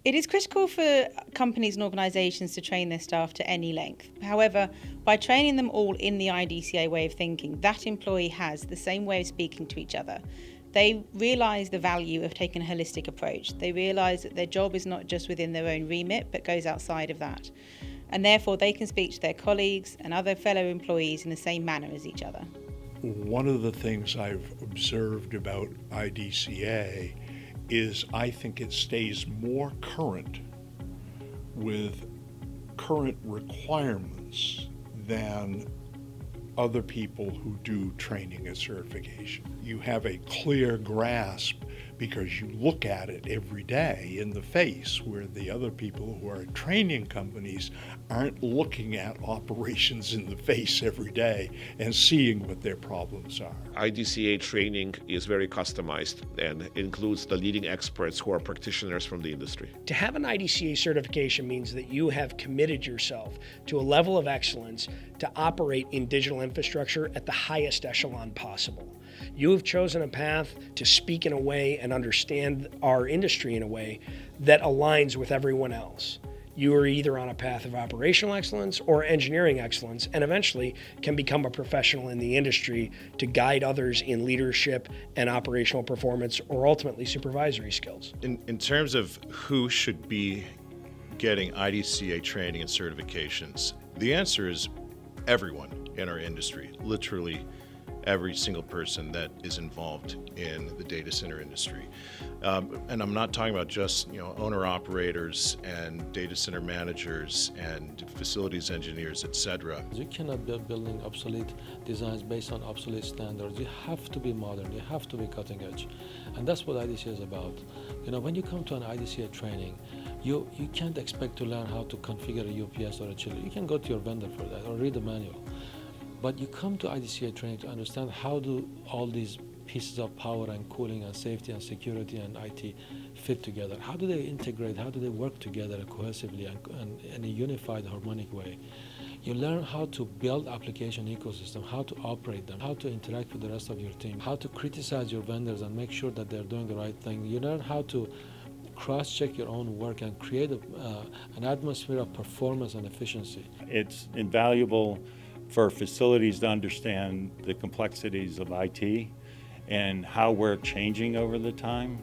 It is critical for companies and organisations to train their staff to any length. However, by training them all in the IDCA way of thinking, that employee has the same way of speaking to each other. They realise the value of taking a holistic approach. They realise that their job is not just within their own remit, but goes outside of that. And therefore, they can speak to their colleagues and other fellow employees in the same manner as each other. One of the things I've observed about IDCA is I think it stays more current with current requirements than other people who do training and certification. You have a clear grasp because you look at it every day in the face, where the other people who are training companies aren't looking at operations in the face every day and seeing what their problems are. IDCA training is very customized and includes the leading experts who are practitioners from the industry. To have an IDCA certification means that you have committed yourself to a level of excellence to operate in digital infrastructure at the highest echelon possible. You have chosen a path to speak in a way and understand our industry in a way that aligns with everyone else. You are either on a path of operational excellence or engineering excellence, and eventually can become a professional in the industry to guide others in leadership and operational performance, or ultimately supervisory skills. In terms of who should be getting IDCA training and certifications, the answer is everyone in our industry, literally every single person that is involved in the data center industry. And I'm not talking about just owner-operators and data center managers and facilities engineers, etc. You cannot be building obsolete designs based on obsolete standards. You have to be modern, you have to be cutting edge. And that's what IDCA is about. When you come to an IDCA training, you can't expect to learn how to configure a UPS or a chiller. You can go to your vendor for that or read the manual. But you come to IDCA training to understand how do all these pieces of power and cooling and safety and security and IT fit together. How do they integrate? How do they work together cohesively and in a unified, harmonic way? You learn how to build application ecosystem, how to operate them, how to interact with the rest of your team, how to criticize your vendors and make sure that they're doing the right thing. You learn how to cross-check your own work and create an atmosphere of performance and efficiency. It's invaluable for facilities to understand the complexities of IT and how we're changing over the time,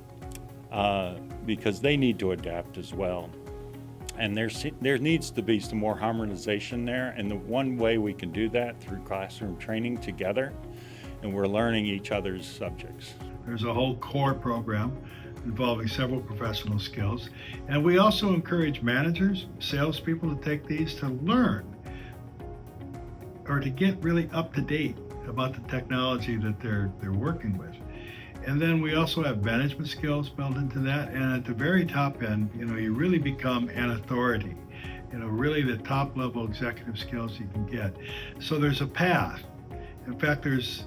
because they need to adapt as well. And there needs to be some more harmonization there, and the one way we can do that through classroom training together, and we're learning each other's subjects. There's a whole core program involving several professional skills, and we also encourage managers, salespeople to take these to learn or to get really up to date about the technology that they're working with. And then we also have management skills built into that, and at the very top end, you really become an authority, really the top level executive skills you can get. So there's a path. In fact, there's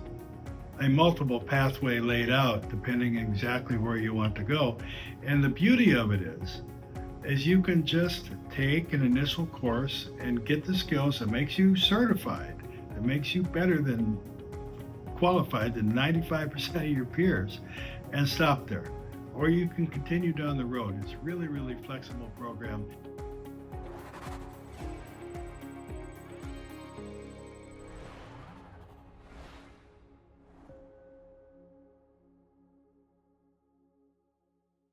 a multiple pathway laid out depending exactly where you want to go. And the beauty of it is you can just take an initial course and get the skills that makes you certified, that makes you better than qualified than 95% of your peers, and stop there. Or you can continue down the road. It's really, really flexible program.